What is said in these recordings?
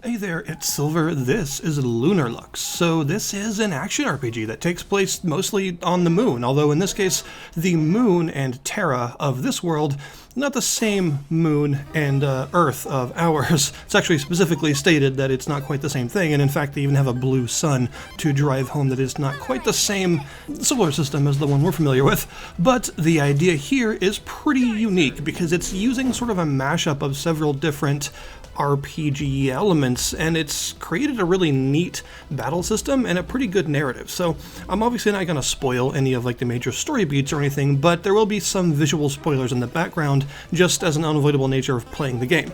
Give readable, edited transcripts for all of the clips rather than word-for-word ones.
Hey there, it's Silver. This is LunarLux. So this is an action RPG that takes place mostly on the moon, although in this case, the moon and Terra of this world, not the same moon and Earth of ours. It's actually specifically stated that it's not quite the same thing, and in fact they even have a blue sun to drive home that it's not quite the same solar system as the one we're familiar with. But the idea here is pretty unique because it's using sort of a mashup of several different RPG elements, and it's created a really neat battle system and a pretty good narrative. So I'm obviously not going to spoil any of like the major story beats or anything, but there will be some visual spoilers in the background just as an unavoidable nature of playing the game.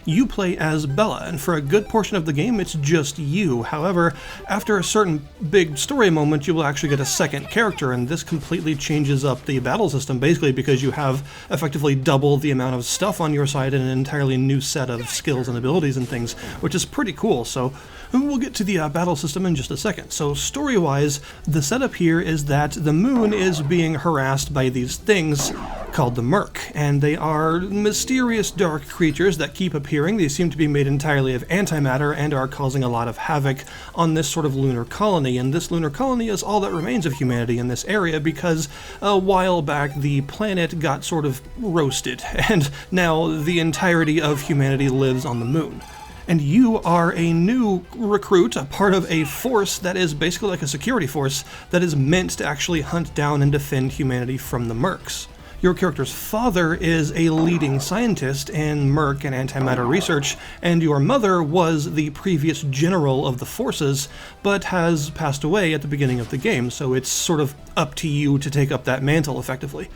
You play as Bella, and for a good portion of the game it's just you. However, after a certain big story moment you will actually get a second character, and this completely changes up the battle system basically because you have effectively double the amount of stuff on your side and an entirely new set of skills and abilities and things, which is pretty cool. So we'll get to the battle system in just a second. So story-wise, the setup here is that the moon is being harassed by these things called the Murk, and they are mysterious dark creatures that keep appearing. They seem to be made entirely of antimatter and are causing a lot of havoc on this sort of lunar colony, and this lunar colony is all that remains of humanity in this area because a while back the planet got sort of roasted, and now the entirety of humanity lives on the moon. And you are a new recruit, a part of a force that is basically like a security force that is meant to actually hunt down and defend humanity from the Murks. Your character's father is a leading scientist in Murk and antimatter research, and your mother was the previous general of the forces, but has passed away at the beginning of the game, so it's sort of up to you to take up that mantle effectively.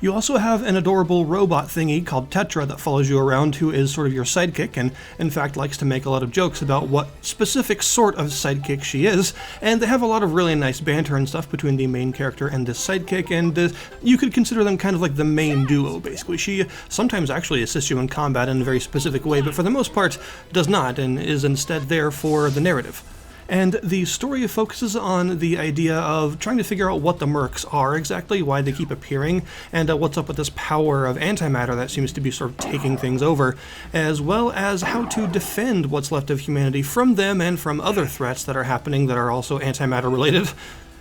You also have an adorable robot thingy called Tetra that follows you around, who is sort of your sidekick and in fact likes to make a lot of jokes about what specific sort of sidekick she is, and they have a lot of really nice banter and stuff between the main character and this sidekick, and you could consider them kind of like the main duo basically. She sometimes actually assists you in combat in a very specific way, but for the most part does not, and is instead there for the narrative. And the story focuses on the idea of trying to figure out what the Murks are exactly, why they keep appearing, and what's up with this power of antimatter that seems to be sort of taking things over, as well as how to defend what's left of humanity from them and from other threats that are happening that are also antimatter related.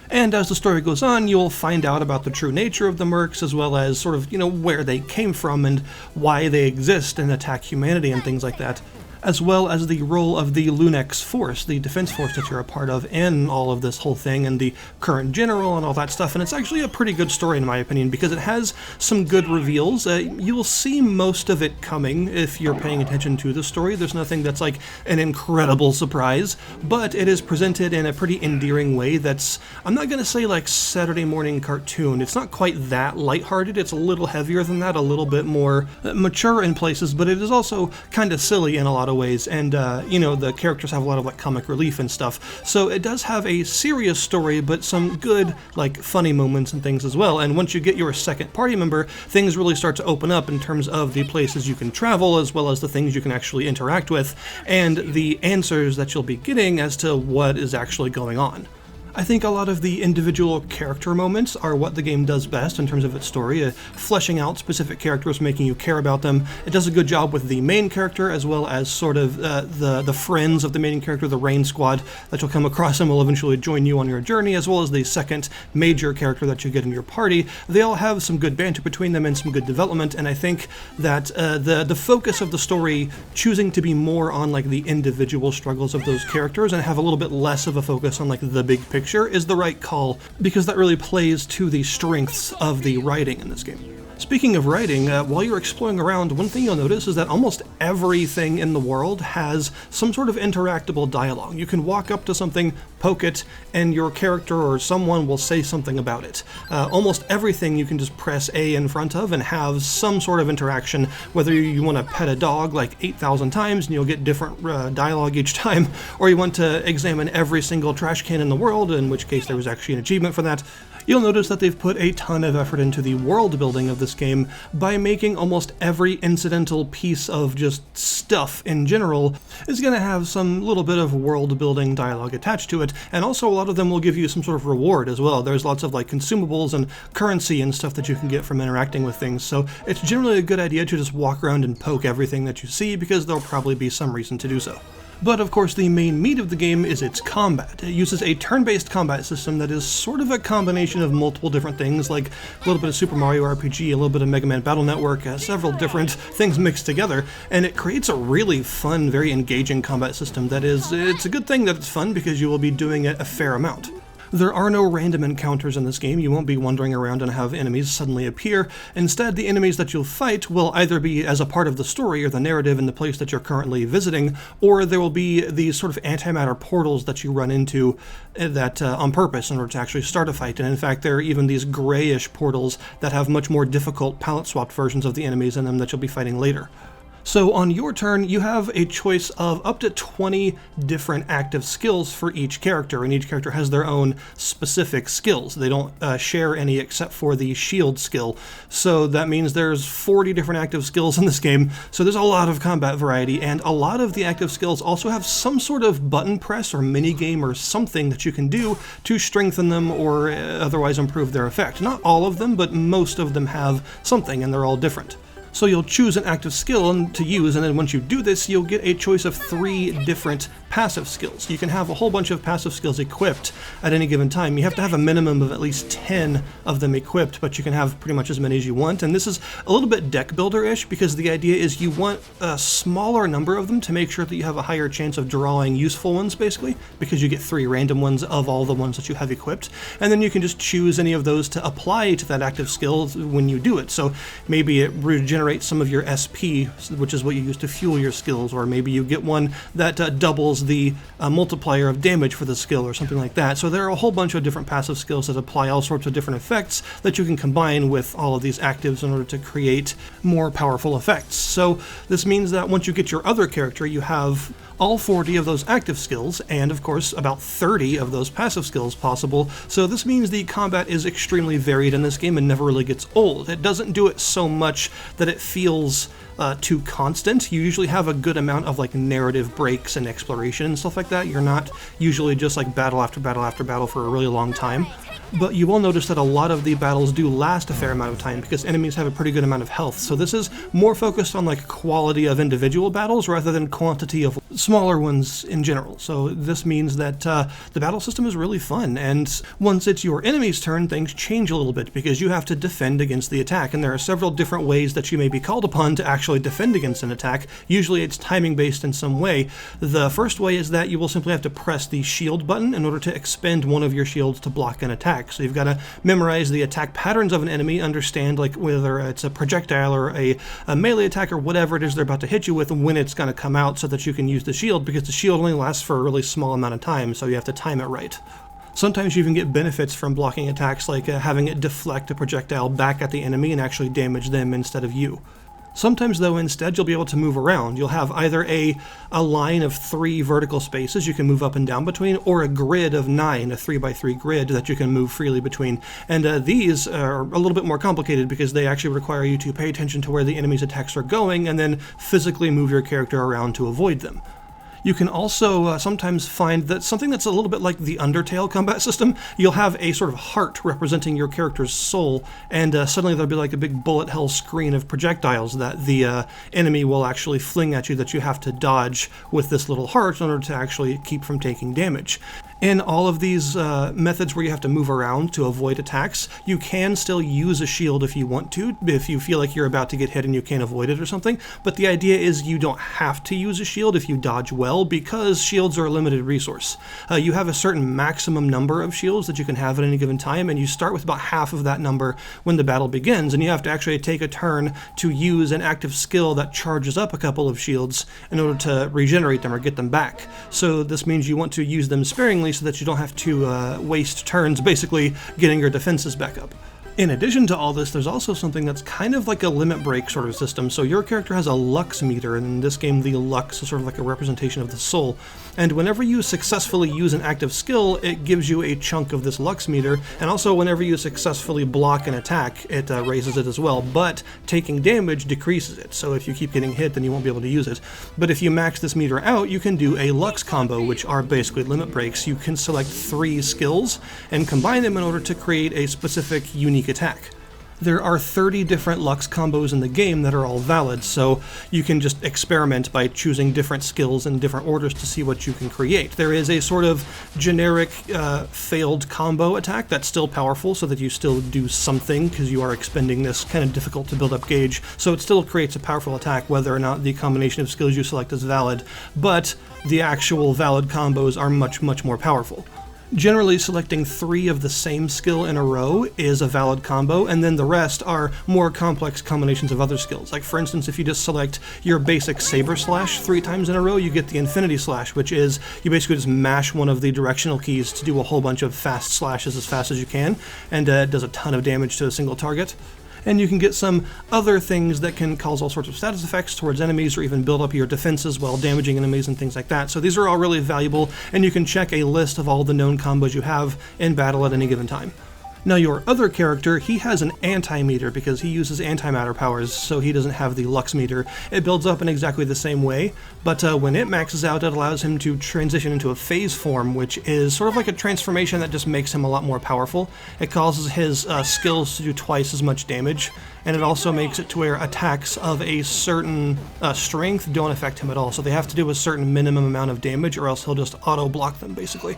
And as the story goes on, you'll find out about the true nature of the Murks, as well as sort of, where they came from and why they exist and attack humanity and things like that, as well as the role of the Lunex force, the defense force that you're a part of in all of this whole thing, and the current general and all that stuff. And it's actually a pretty good story in my opinion because it has some good reveals. You'll see most of it coming if you're paying attention to the story. There's nothing that's like an incredible surprise, but it is presented in a pretty endearing way that's, I'm not going to say like Saturday morning cartoon. It's not quite that lighthearted. It's a little heavier than that, a little bit more mature in places, but it is also kind of silly in a lot of ways, and the characters have a lot of like comic relief and stuff, so it does have a serious story but some good like funny moments and things as well. And once you get your second party member, things really start to open up in terms of the places you can travel, as well as the things you can actually interact with and the answers that you'll be getting as to what is actually going on. I think a lot of the individual character moments are what the game does best in terms of its story, fleshing out specific characters, making you care about them. It does a good job with the main character, as well as sort of the friends of the main character, the Rain Squad that you'll come across and will eventually join you on your journey, as well as the second major character that you get in your party. They all have some good banter between them and some good development, and I think that the focus of the story choosing to be more on like the individual struggles of those characters and have a little bit less of a focus on like the big picture is the right call, because that really plays to the strengths of the writing in this game. Speaking of writing, while you're exploring around, one thing you'll notice is that almost everything in the world has some sort of interactable dialogue. You can walk up to something, poke it, and your character or someone will say something about it. Almost everything you can just press A in front of and have some sort of interaction, whether you want to pet a dog like 8,000 times and you'll get different dialogue each time, or you want to examine every single trash can in the world, in which case there was actually an achievement for that. You'll notice that they've put a ton of effort into the world building of this game by making almost every incidental piece of just stuff in general is going to have some little bit of world building dialogue attached to it, and also a lot of them will give you some sort of reward as well. There's lots of like consumables and currency and stuff that you can get from interacting with things, so it's generally a good idea to just walk around and poke everything that you see because there'll probably be some reason to do so. But of course the main meat of the game is its combat. It uses a turn-based combat system that is sort of a combination of multiple different things, like a little bit of Super Mario RPG, a little bit of Mega Man Battle Network, several different things mixed together, and it creates a really fun, very engaging combat system that is, it's a good thing that it's fun because you will be doing it a fair amount. There are no random encounters in this game. You won't be wandering around and have enemies suddenly appear. Instead, the enemies that you'll fight will either be as a part of the story or the narrative in the place that you're currently visiting, or there will be these sort of antimatter portals that you run into that on purpose in order to actually start a fight. And in fact, there are even these grayish portals that have much more difficult palette-swapped versions of the enemies in them that you'll be fighting later. So on your turn, you have a choice of up to 20 different active skills for each character, and each character has their own specific skills. They don't share any except for the shield skill. So that means there's 40 different active skills in this game, so there's a lot of combat variety, and a lot of the active skills also have some sort of button press or minigame or something that you can do to strengthen them or otherwise improve their effect. Not all of them, but most of them have something, and they're all different. So you'll choose an active skill to use, and then once you do this, you'll get a choice of 3 different passive skills. You can have a whole bunch of passive skills equipped at any given time. You have to have a minimum of at least 10 of them equipped, but you can have pretty much as many as you want. And this is a little bit deck builder-ish because the idea is you want a smaller number of them to make sure that you have a higher chance of drawing useful ones, basically, because you get 3 random ones of all the ones that you have equipped. And then you can just choose any of those to apply to that active skill when you do it. So maybe it regenerates some of your SP, which is what you use to fuel your skills, or maybe you get one that doubles the multiplier of damage for the skill or something like that. So there are a whole bunch of different passive skills that apply all sorts of different effects that you can combine with all of these actives in order to create more powerful effects. So this means that once you get your other character, you have all 40 of those active skills, and of course about 30 of those passive skills possible. So this means the combat is extremely varied in this game and never really gets old. It doesn't do it so much that it feels too constant. You usually have a good amount of like narrative breaks and exploration and stuff like that. You're not usually just like battle after battle after battle for a really long time. But you will notice that a lot of the battles do last a fair amount of time because enemies have a pretty good amount of health. So this is more focused on like quality of individual battles rather than quantity of smaller ones in general. So this means that the battle system is really fun, and once it's your enemy's turn, things change a little bit because you have to defend against the attack, and there are several different ways that you may be called upon to actually defend against an attack. Usually it's timing based in some way. The first way is that you will simply have to press the shield button in order to expend one of your shields to block an attack. So you've got to memorize the attack patterns of an enemy, understand like whether it's a projectile or a melee attack or whatever it is they're about to hit you with and when it's going to come out so that you can use the shield, because the shield only lasts for a really small amount of time, so you have to time it right. Sometimes you even get benefits from blocking attacks, like having it deflect a projectile back at the enemy and actually damage them instead of you. Sometimes, though, instead, you'll be able to move around. You'll have either a line of 3 vertical spaces you can move up and down between, or a grid of 9, a 3x3 grid that you can move freely between. And these are a little bit more complicated because they actually require you to pay attention to where the enemy's attacks are going and then physically move your character around to avoid them. You can also sometimes find that something that's a little bit like the Undertale combat system, you'll have a sort of heart representing your character's soul, and suddenly there'll be like a big bullet hell screen of projectiles that the enemy will actually fling at you that you have to dodge with this little heart in order to actually keep from taking damage. In all of these methods where you have to move around to avoid attacks, you can still use a shield if you want to, if you feel like you're about to get hit and you can't avoid it or something, but the idea is you don't have to use a shield if you dodge well, because shields are a limited resource. You have a certain maximum number of shields that you can have at any given time, and you start with about half of that number when the battle begins, and you have to actually take a turn to use an active skill that charges up a couple of shields in order to regenerate them or get them back. So this means you want to use them sparingly so that you don't have to waste turns basically getting your defenses back up. In addition to all this, there's also something that's kind of like a limit break sort of system. So your character has a lux meter, and in this game the lux is sort of like a representation of the soul. And whenever you successfully use an active skill, it gives you a chunk of this lux meter, and also whenever you successfully block an attack, it raises it as well, but taking damage decreases it. So if you keep getting hit, then you won't be able to use it. But if you max this meter out, you can do a lux combo, which are basically limit breaks. You can select 3 skills and combine them in order to create a specific unique attack. There are 30 different Lux combos in the game that are all valid, so you can just experiment by choosing different skills in different orders to see what you can create. There is a sort of generic failed combo attack that's still powerful, so that you still do something because you are expending this kind of difficult to build up gauge, so it still creates a powerful attack whether or not the combination of skills you select is valid, but the actual valid combos are much, much more powerful. Generally, selecting 3 of the same skill in a row is a valid combo, and then the rest are more complex combinations of other skills. Like, for instance, if you just select your basic Saber Slash 3 times in a row, you get the Infinity Slash, which is you basically just mash one of the directional keys to do a whole bunch of fast slashes as fast as you can, and it does a ton of damage to a single target. And you can get some other things that can cause all sorts of status effects towards enemies or even build up your defenses while damaging enemies and things like that. So these are all really valuable, and you can check a list of all the known combos you have in battle at any given time. Now your other character, he has an anti-meter because he uses antimatter powers, so he doesn't have the Lux meter. It builds up in exactly the same way, but when it maxes out, it allows him to transition into a phase form, which is sort of like a transformation that just makes him a lot more powerful. It causes his skills to do twice as much damage, and it also makes it to where attacks of a certain strength don't affect him at all, so they have to do a certain minimum amount of damage or else he'll just auto-block them, basically.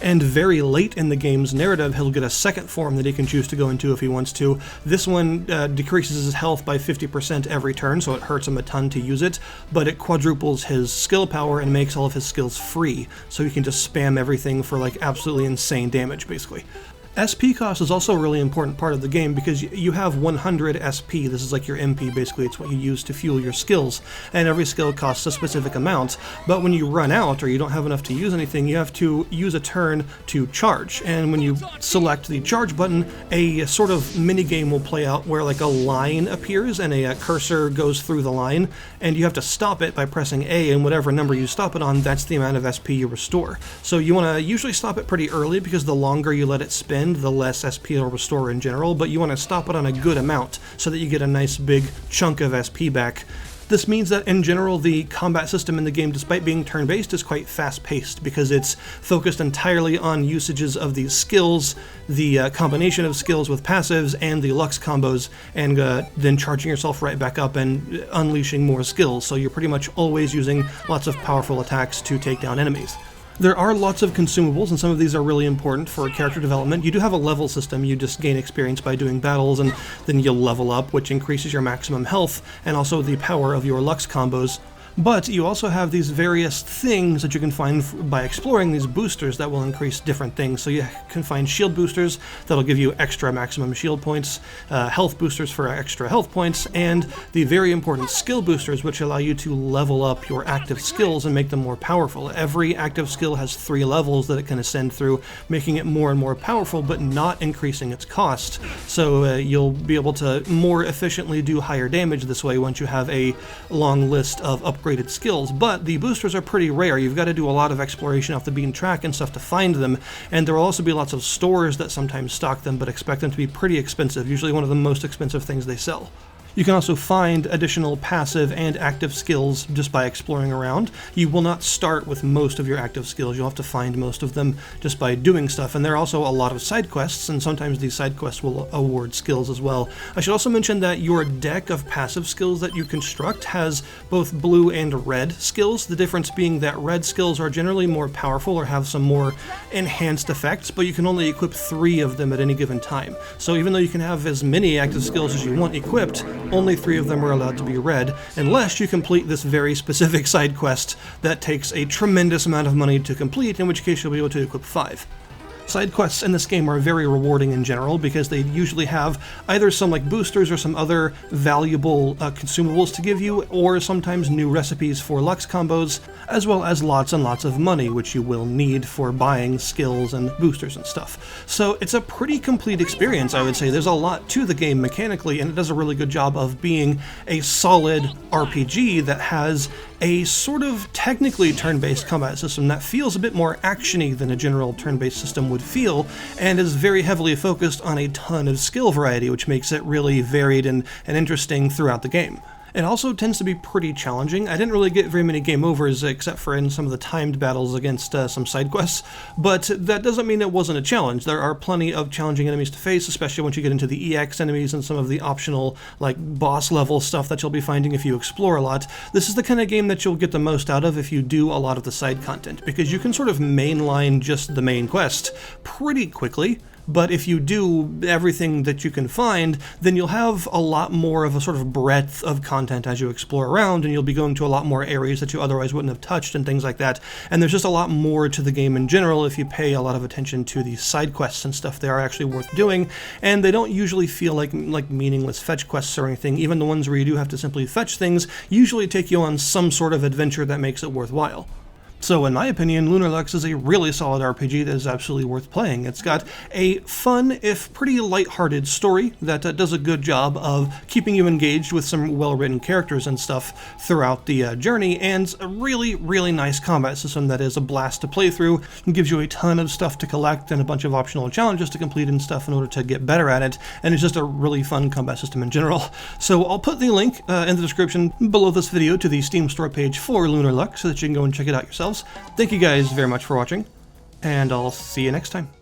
And very late in the game's narrative, he'll get a second form that he can choose to go into if he wants to. This one decreases his health by 50% every turn, so it hurts him a ton to use it, but it quadruples his skill power and makes all of his skills free, so he can just spam everything for like absolutely insane damage, basically. SP cost is also a really important part of the game because you have 100 SP. This is like your MP, basically. It's what you use to fuel your skills, and every skill costs a specific amount. But when you run out or you don't have enough to use anything, you have to use a turn to charge. And when you select the charge button, a sort of mini-game will play out where like a line appears and a cursor goes through the line, and you have to stop it by pressing A, and whatever number you stop it on, that's the amount of SP you restore. So you want to usually stop it pretty early because the longer you let it spin, the less SP it'll restore in general, but you want to stop it on a good amount so that you get a nice big chunk of SP back. This means that in general the combat system in the game, despite being turn-based, is quite fast-paced because it's focused entirely on usages of these skills, the combination of skills with passives, and the Lux combos, and then charging yourself right back up and unleashing more skills, so you're pretty much always using lots of powerful attacks to take down enemies. There are lots of consumables, and some of these are really important for character development. You do have a level system. You just gain experience by doing battles, and then you'll level up, which increases your maximum health, and also the power of your Lux combos. But you also have these various things that you can find by exploring these boosters that will increase different things. So you can find shield boosters that'll give you extra maximum shield points, health boosters for extra health points, and the very important skill boosters, which allow you to level up your active skills and make them more powerful. Every active skill has 3 levels that it can ascend through, making it more and more powerful, but not increasing its cost. So you'll be able to more efficiently do higher damage this way once you have a long list of upgraded skills, but the boosters are pretty rare. You've got to do a lot of exploration off the beaten track and stuff to find them, and there will also be lots of stores that sometimes stock them, but expect them to be pretty expensive, usually one of the most expensive things they sell. You can also find additional passive and active skills just by exploring around. You will not start with most of your active skills. You'll have to find most of them just by doing stuff. And there are also a lot of side quests, and sometimes these side quests will award skills as well. I should also mention that your deck of passive skills that you construct has both blue and red skills. The difference being that red skills are generally more powerful or have some more enhanced effects, but you can only equip 3 of them at any given time. So even though you can have as many active skills as you want equipped, only 3 of them are allowed to be red, unless you complete this very specific side quest that takes a tremendous amount of money to complete, in which case you'll be able to equip 5. Side quests in this game are very rewarding in general because they usually have either some like boosters or some other valuable consumables to give you, or sometimes new recipes for Lux combos, as well as lots and lots of money, which you will need for buying skills and boosters and stuff. So it's a pretty complete experience, I would say. There's a lot to the game mechanically, and it does a really good job of being a solid RPG that has a sort of technically turn-based combat system that feels a bit more action-y than a general turn-based system would feel, and is very heavily focused on a ton of skill variety, which makes it really varied and interesting throughout the game. It also tends to be pretty challenging. I didn't really get very many game overs except for in some of the timed battles against some side quests, but that doesn't mean it wasn't a challenge. There are plenty of challenging enemies to face, especially once you get into the EX enemies and some of the optional like boss level stuff that you'll be finding if you explore a lot. This is the kind of game that you'll get the most out of if you do a lot of the side content, because you can sort of mainline just the main quest pretty quickly. But if you do everything that you can find, then you'll have a lot more of a sort of breadth of content as you explore around, and you'll be going to a lot more areas that you otherwise wouldn't have touched and things like that. And there's just a lot more to the game in general if you pay a lot of attention to these side quests and stuff. They are actually worth doing, and they don't usually feel like meaningless fetch quests or anything. Even the ones where you do have to simply fetch things usually take you on some sort of adventure that makes it worthwhile. So in my opinion, LunarLux is a really solid RPG that is absolutely worth playing. It's got a fun, if pretty lighthearted story that does a good job of keeping you engaged with some well-written characters and stuff throughout the journey, and a really, really nice combat system that is a blast to play through and gives you a ton of stuff to collect and a bunch of optional challenges to complete and stuff in order to get better at it, and it's just a really fun combat system in general. So I'll put the link in the description below this video to the Steam store page for LunarLux so that you can go and check it out yourself. Thank you guys very much for watching, and I'll see you next time.